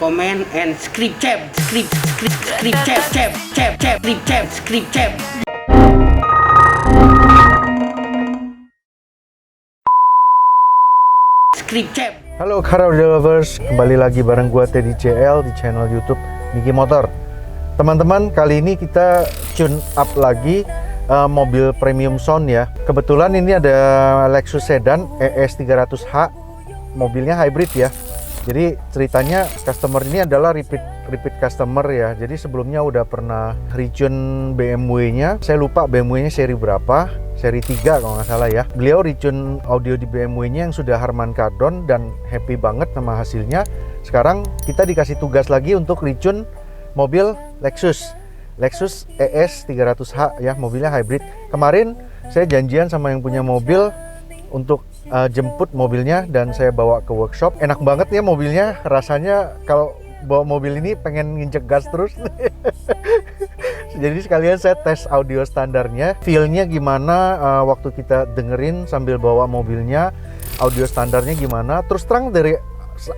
comment, and script chat. Halo car audio lovers, kembali lagi bareng gua Teddy CL di channel YouTube Niki Motor. Teman-teman, kali ini kita tune up lagi mobil premium sound ya. Kebetulan ini ada Lexus Sedan ES 300h, mobilnya hybrid ya. Jadi ceritanya customer ini adalah repeat customer ya. Jadi sebelumnya udah pernah retune BMW-nya. Saya lupa BMW-nya seri berapa, seri 3 kalau nggak salah ya. Beliau retune audio di BMW-nya yang sudah Harman Kardon dan happy banget sama hasilnya. Sekarang kita dikasih tugas lagi untuk retune mobil Lexus ES 300h ya, mobilnya hybrid. Kemarin saya janjian sama yang punya mobil untuk jemput mobilnya dan saya bawa ke workshop. Enak banget ya mobilnya, rasanya kalau bawa mobil ini pengen nginjek gas terus. Jadi sekalian saya tes audio standarnya, feel-nya gimana waktu kita dengerin sambil bawa mobilnya, audio standarnya gimana. Terus terang dari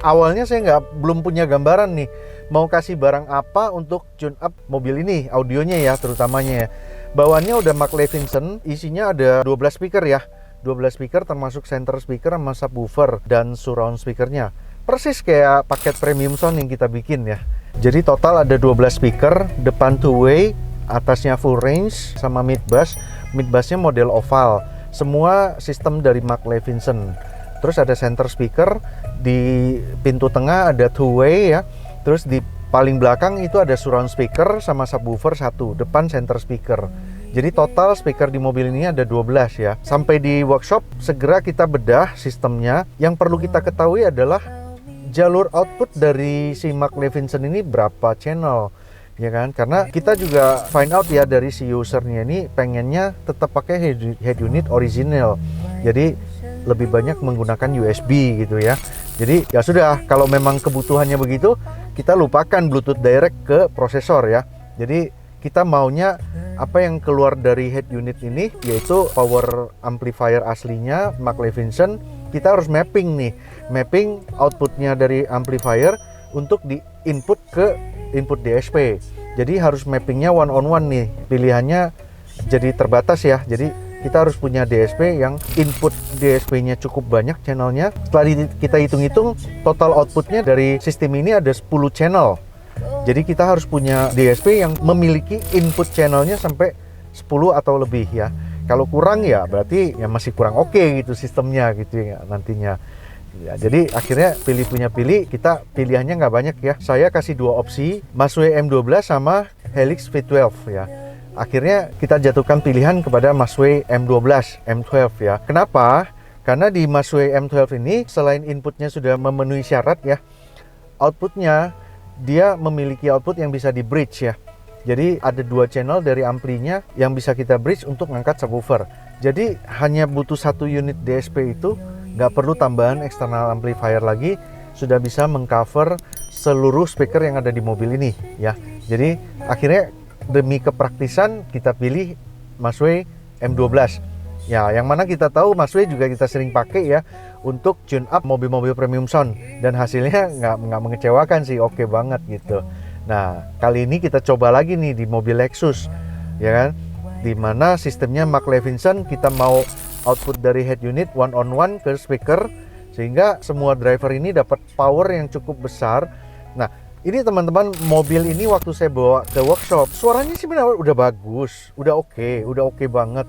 awalnya saya belum punya gambaran nih mau kasih barang apa untuk tune up mobil ini, audionya ya terutamanya ya. Bawaannya udah Mark Levinson, isinya ada 12 speaker ya. 12 speaker termasuk center speaker sama subwoofer dan surround speakernya. Persis kayak paket premium sound yang kita bikin ya. Jadi total ada 12 speaker, depan two-way, atasnya full range sama mid bass. Mid bassnya model oval. Semua sistem dari Mark Levinson. Terus ada center speaker, di pintu tengah ada two-way ya. Terus di paling belakang itu ada surround speaker sama subwoofer satu, depan center speaker. Jadi total speaker di mobil ini ada 12 ya. Sampai di workshop segera kita bedah sistemnya. Yang perlu kita ketahui adalah jalur output dari si Mark Levinson ini berapa channel, ya kan? Karena kita juga find out ya dari si usernya ini pengennya tetap pakai head unit original. Jadi lebih banyak menggunakan USB gitu ya. Jadi ya sudah, kalau memang kebutuhannya begitu, kita lupakan Bluetooth direct ke prosesor ya. Jadi kita maunya apa yang keluar dari head unit ini, yaitu power amplifier aslinya Mark Levinson. Kita harus mapping outputnya dari amplifier untuk di input ke input DSP. Jadi harus mappingnya one on one nih, pilihannya jadi terbatas ya. Jadi kita harus punya DSP yang input DSP-nya cukup banyak channelnya. Setelah kita hitung-hitung, total outputnya dari sistem ini ada 10 channel. Jadi kita harus punya DSP yang memiliki input channelnya sampai 10 atau lebih ya. Kalau kurang ya berarti ya masih kurang oke gitu sistemnya gitu ya nantinya. Ya, jadi akhirnya pilih, kita pilihannya nggak banyak ya. Saya kasih dua opsi, Masway M12 sama Helix V12 ya. Akhirnya kita jatuhkan pilihan kepada Masway M12, M12 ya. Kenapa? Karena di Masway M12 ini selain inputnya sudah memenuhi syarat ya, outputnya dia memiliki output yang bisa di bridge ya. Jadi ada dua channel dari amplinya yang bisa kita bridge untuk ngangkat subwoofer. Jadi hanya butuh satu unit DSP itu, nggak perlu tambahan eksternal amplifier lagi, sudah bisa mengcover seluruh speaker yang ada di mobil ini ya. Jadi akhirnya demi kepraktisan kita pilih Masway M12 ya, yang mana kita tahu Masway juga kita sering pakai ya untuk tune up mobil-mobil premium sound, dan hasilnya nggak mengecewakan sih, oke banget gitu. Nah kali ini kita coba lagi nih di mobil Lexus ya kan, dimana sistemnya Mark Levinson, kita mau output dari head unit one on one ke speaker sehingga semua driver ini dapat power yang cukup besar. Nah ini teman-teman, mobil ini waktu saya bawa ke workshop, suaranya sih benar udah bagus, udah oke banget.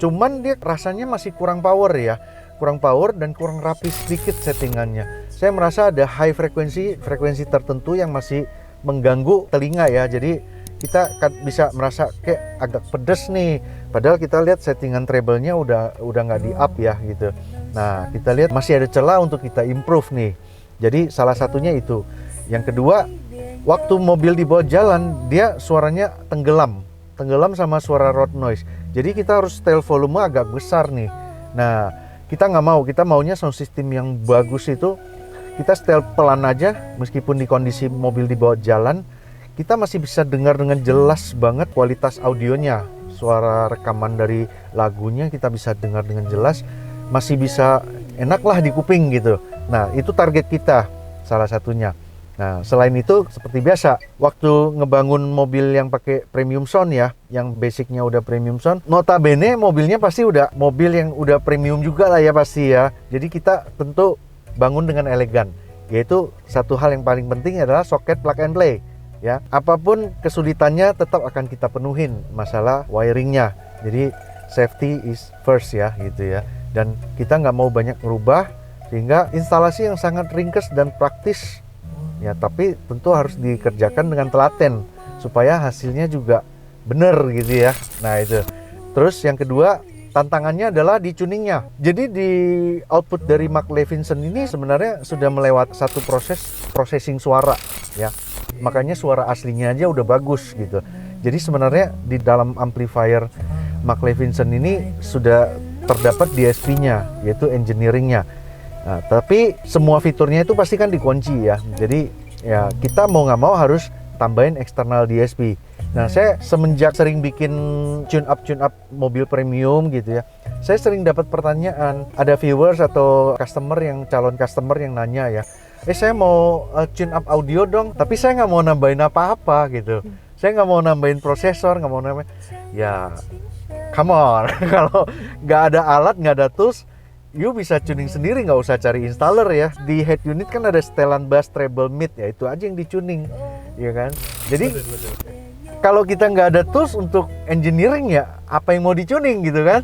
Cuman dia rasanya masih kurang power ya, kurang power dan kurang rapi sedikit settingannya. Saya merasa ada high frekuensi tertentu yang masih mengganggu telinga ya. Jadi kita bisa merasa kayak agak pedes nih. Padahal kita lihat settingan treble-nya udah nggak di up ya gitu. Nah kita lihat masih ada celah untuk kita improve nih. Jadi salah satunya itu. Yang kedua, waktu mobil dibawa jalan dia suaranya tenggelam sama suara road noise. Jadi kita harus setel volume agak besar nih. Nah kita nggak mau, kita maunya sound system yang bagus itu kita setel pelan aja, meskipun di kondisi mobil dibawa jalan kita masih bisa dengar dengan jelas banget kualitas audionya. Suara rekaman dari lagunya kita bisa dengar dengan jelas, masih bisa enak lah di kuping gitu. Nah itu target kita salah satunya. Nah, selain itu seperti biasa, waktu ngebangun mobil yang pakai premium sound ya, yang basicnya udah premium sound, notabene mobilnya pasti udah mobil yang udah premium juga lah ya pasti ya. Jadi kita tentu bangun dengan elegan, yaitu satu hal yang paling penting adalah soket plug and play. Ya, apapun kesulitannya tetap akan kita penuhin masalah wiringnya. Jadi safety is first ya gitu ya. Dan kita nggak mau banyak merubah sehingga instalasi yang sangat ringkas dan praktis. Ya, tapi tentu harus dikerjakan dengan telaten supaya hasilnya juga benar gitu ya. Nah itu. Terus yang kedua, tantangannya adalah di tuningnya. Jadi di output dari Mark Levinson ini sebenarnya sudah melewati satu proses processing suara ya. Makanya suara aslinya aja udah bagus gitu. Jadi sebenarnya di dalam amplifier Mark Levinson ini sudah terdapat DSP-nya, yaitu engineering-nya. Nah, tapi semua fiturnya itu pasti kan dikunci ya. Jadi ya kita mau nggak mau harus tambahin eksternal DSP. Nah, saya semenjak sering bikin tune up mobil premium gitu ya, saya sering dapat pertanyaan, ada viewers atau calon customer yang nanya ya, saya mau tune up audio dong, tapi saya nggak mau nambahin apa-apa gitu. Saya nggak mau nambahin prosesor, nggak mau nambahin. Ya, come on, kalau nggak ada alat, nggak ada tools, you bisa tuning sendiri, nggak usah cari installer ya. Di head unit kan ada setelan bass, treble, mid, ya itu aja yang dituning, ya kan. Jadi kalau kita nggak ada tools untuk engineering ya, apa yang mau dituning gitu kan.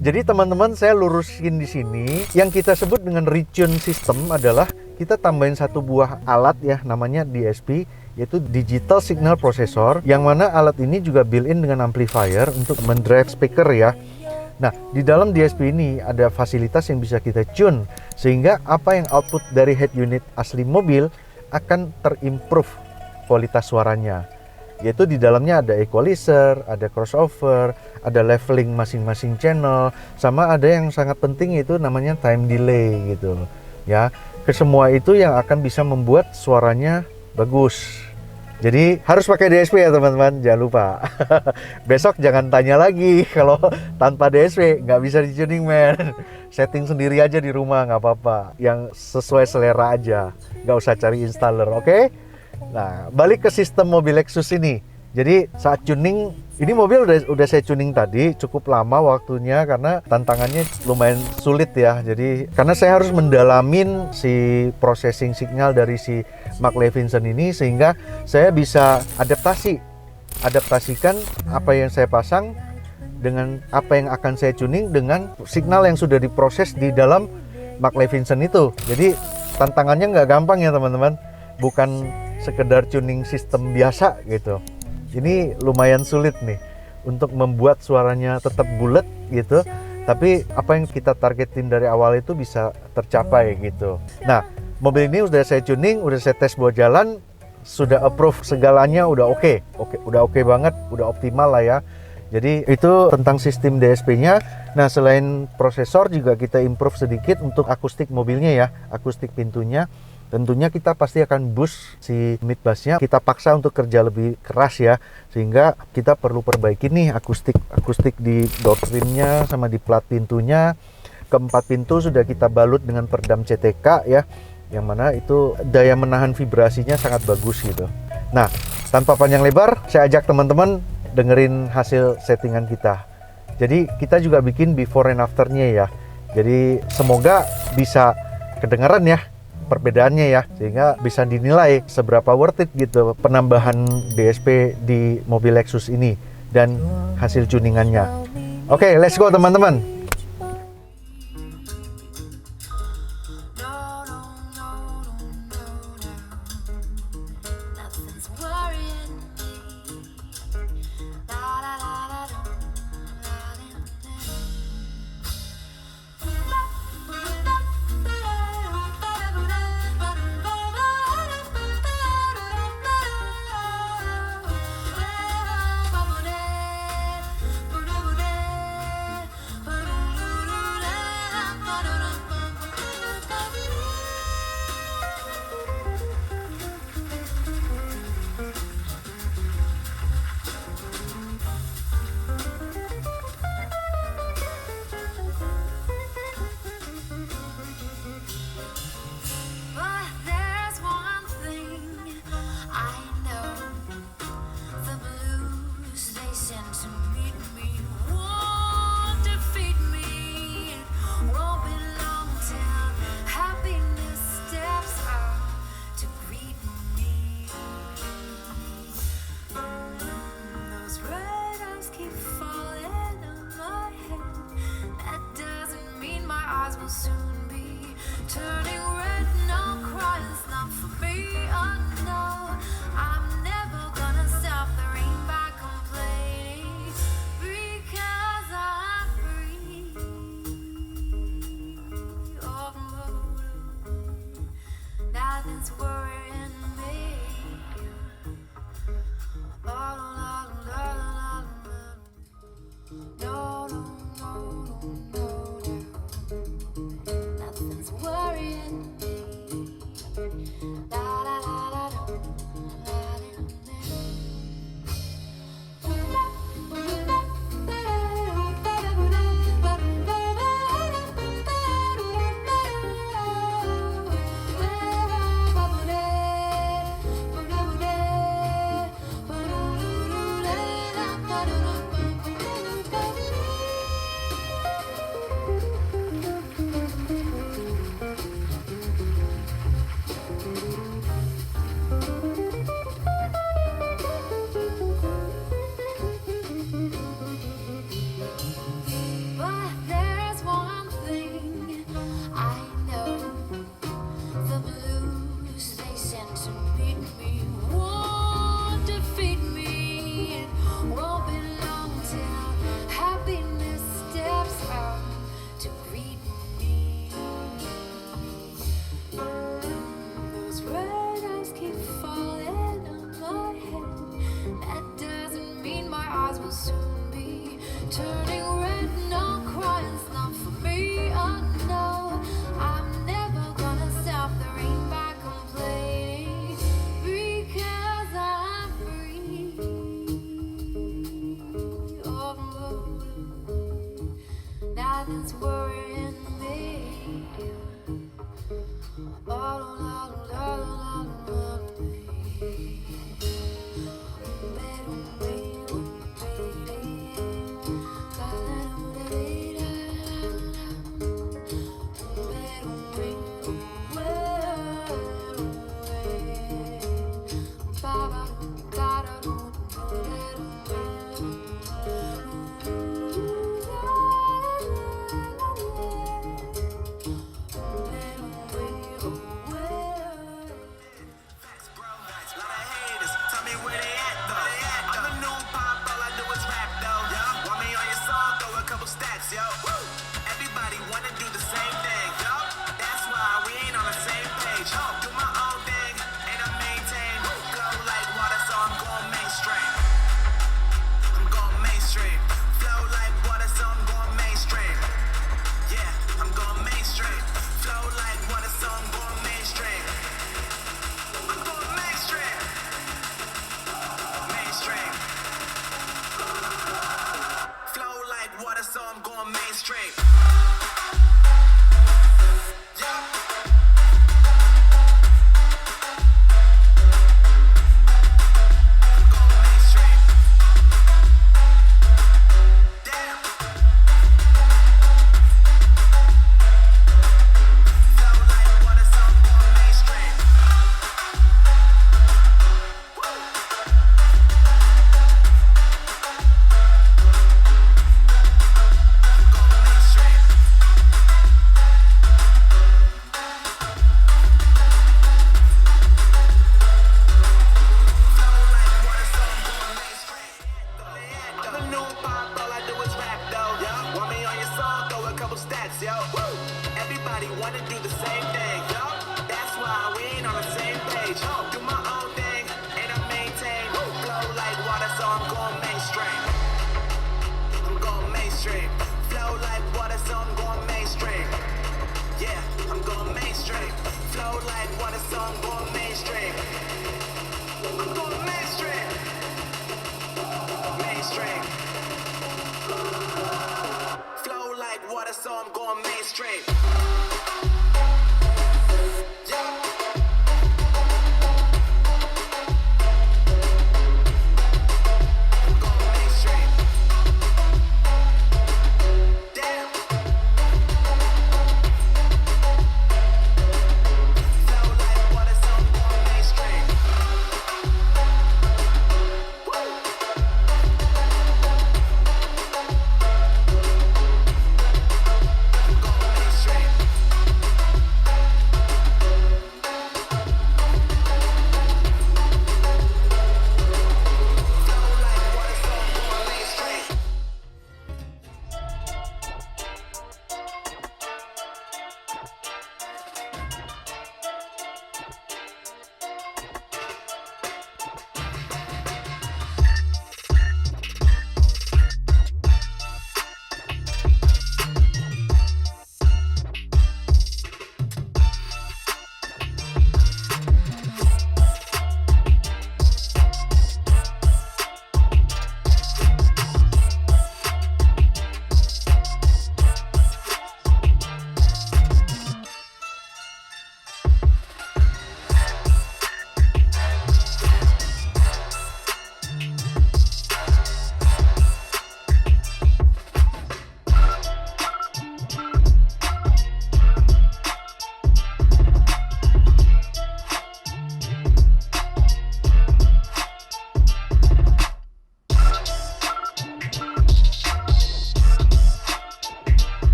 Jadi teman-teman, saya lurusin di sini, yang kita sebut dengan retune system adalah kita tambahin satu buah alat ya, namanya DSP, yaitu Digital Signal Processor, yang mana alat ini juga built-in dengan amplifier untuk mendrive speaker ya. Nah, di dalam DSP ini ada fasilitas yang bisa kita tune, sehingga apa yang output dari head unit asli mobil akan terimprove kualitas suaranya. Yaitu di dalamnya ada equalizer, ada crossover, ada leveling masing-masing channel, sama ada yang sangat penting itu namanya time delay gitu. Ya, kesemua itu yang akan bisa membuat suaranya bagus. Jadi harus pakai DSP ya teman-teman, jangan lupa. Besok jangan tanya lagi kalau tanpa DSP nggak bisa di-tuning men. Setting sendiri aja di rumah nggak apa-apa, yang sesuai selera aja, nggak usah cari installer, oke? Nah, balik ke sistem mobil Lexus ini. Jadi saat tuning, ini mobil udah saya tuning tadi, cukup lama waktunya karena tantangannya lumayan sulit ya. Jadi karena saya harus mendalamin si processing signal dari si Mark Levinson ini sehingga saya bisa adaptasikan apa yang saya pasang dengan apa yang akan saya tuning dengan signal yang sudah diproses di dalam Mark Levinson itu. Jadi tantangannya nggak gampang ya teman-teman, bukan sekedar tuning sistem biasa gitu. Ini lumayan sulit nih untuk membuat suaranya tetap bulat gitu, tapi apa yang kita targetin dari awal itu bisa tercapai gitu. Nah, mobil ini udah saya tuning, udah saya tes buat jalan, sudah approve segalanya, udah oke banget, udah optimal lah ya. Jadi itu tentang sistem DSP-nya. Nah, selain prosesor juga kita improve sedikit untuk akustik mobilnya ya, akustik pintunya. Tentunya kita pasti akan boost si mid bass-nya, kita paksa untuk kerja lebih keras ya, sehingga kita perlu perbaiki nih akustik di door trim-nya sama di plat pintunya. Keempat pintu sudah kita balut dengan peredam CTK ya, yang mana itu daya menahan vibrasinya sangat bagus gitu. Nah, tanpa panjang lebar, saya ajak teman-teman dengerin hasil settingan kita. Jadi kita juga bikin before and after-nya ya. Jadi semoga bisa kedengaran ya perbedaannya ya, sehingga bisa dinilai seberapa worth it gitu penambahan DSP di mobil Lexus ini dan hasil tuningannya. Oke, let's go teman-teman. will soon be turning red. No crying's not for me. Oh no, I'm never gonna stop the rain by complaining because I'm free. Oh, nothing's worrying me. Oh, no, no, no, no, no, no, no. Nothing's worrying me. La la la la la, la But there's one thing I know. The blues they sent to meet me won't defeat me. It won't be long till happiness steps out to greet me. Those red eyes keep falling on my head. That doesn't mean my eyes will soon be turning red. No crying's not for me. Oh no, I'm never gonna stop the rain by complaining because I'm free. Oh, nothing's worrying me. Oh, la, la, la, la, la. Mainstream.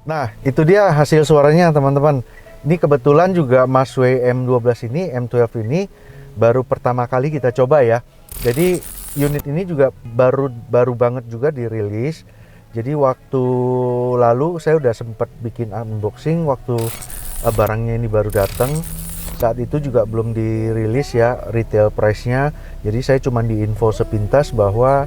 Nah, itu dia hasil suaranya teman-teman. Ini kebetulan juga Masway M12 ini, M12 ini baru pertama kali kita coba ya. Jadi unit ini juga baru banget juga dirilis. Jadi waktu lalu saya udah sempat bikin unboxing waktu barangnya ini baru datang. Saat itu juga belum dirilis ya retail price-nya. Jadi saya cuma diinfo sepintas bahwa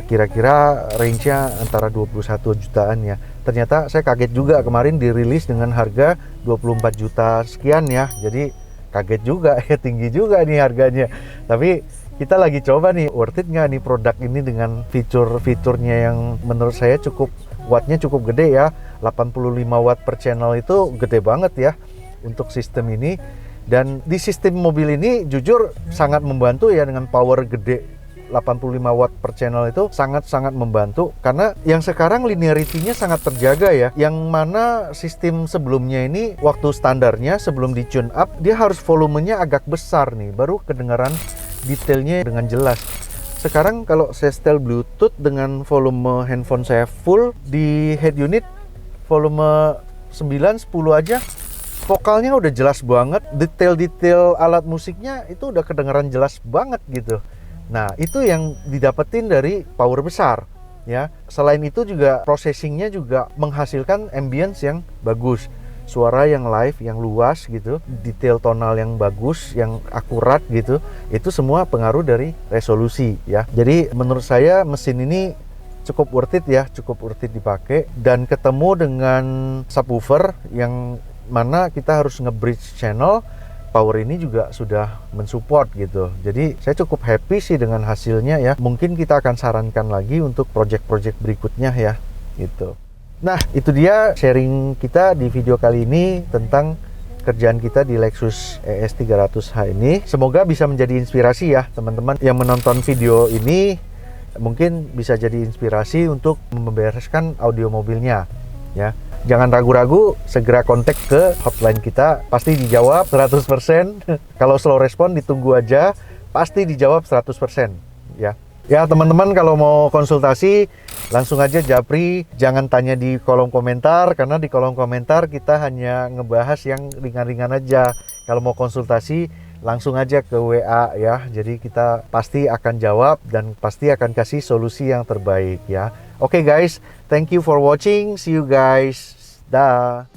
kira-kira range-nya antara 21 jutaan ya. Ternyata saya kaget juga kemarin dirilis dengan harga 24 juta sekian ya. Jadi kaget juga ya, tinggi juga nih harganya. Tapi kita lagi coba nih, worth it nggak nih produk ini dengan fitur-fiturnya yang menurut saya cukup, wattnya cukup gede ya. 85 watt per channel itu gede banget ya untuk sistem ini. Dan di sistem mobil ini jujur sangat membantu ya, dengan power gede 85 watt per channel itu sangat-sangat membantu, karena yang sekarang linearity-nya sangat terjaga ya. Yang mana sistem sebelumnya ini waktu standarnya sebelum di tune up dia harus volumenya agak besar nih baru kedengaran detailnya dengan jelas. Sekarang kalau saya setel Bluetooth dengan volume handphone saya full di head unit volume 9 10 aja, vokalnya udah jelas banget, detail-detail alat musiknya itu udah kedengaran jelas banget gitu. Nah, itu yang didapetin dari power besar ya. Selain itu juga processingnya juga menghasilkan ambience yang bagus, suara yang live, yang luas gitu, detail tonal yang bagus, yang akurat gitu. Itu semua pengaruh dari resolusi ya. Jadi menurut saya mesin ini cukup worth it ya, cukup worth it dipakai. Dan ketemu dengan subwoofer yang mana kita harus nge-bridge channel, power ini juga sudah mensupport gitu. Jadi saya cukup happy sih dengan hasilnya ya. Mungkin kita akan sarankan lagi untuk project-project berikutnya ya gitu. Nah, itu dia sharing kita di video kali ini tentang kerjaan kita di Lexus ES 300h ini. Semoga bisa menjadi inspirasi ya teman-teman yang menonton video ini. Mungkin bisa jadi inspirasi untuk membereskan audio mobilnya ya. Jangan ragu-ragu, segera kontak ke hotline kita, pasti dijawab 100%. Kalau slow respon ditunggu aja, pasti dijawab 100% ya. Ya teman-teman, kalau mau konsultasi langsung aja japri, jangan tanya di kolom komentar, karena di kolom komentar kita hanya ngebahas yang ringan-ringan aja. Kalau mau konsultasi langsung aja ke WA ya. Jadi kita pasti akan jawab dan pasti akan kasih solusi yang terbaik ya. Oke guys, thank you for watching. See you guys. Dah.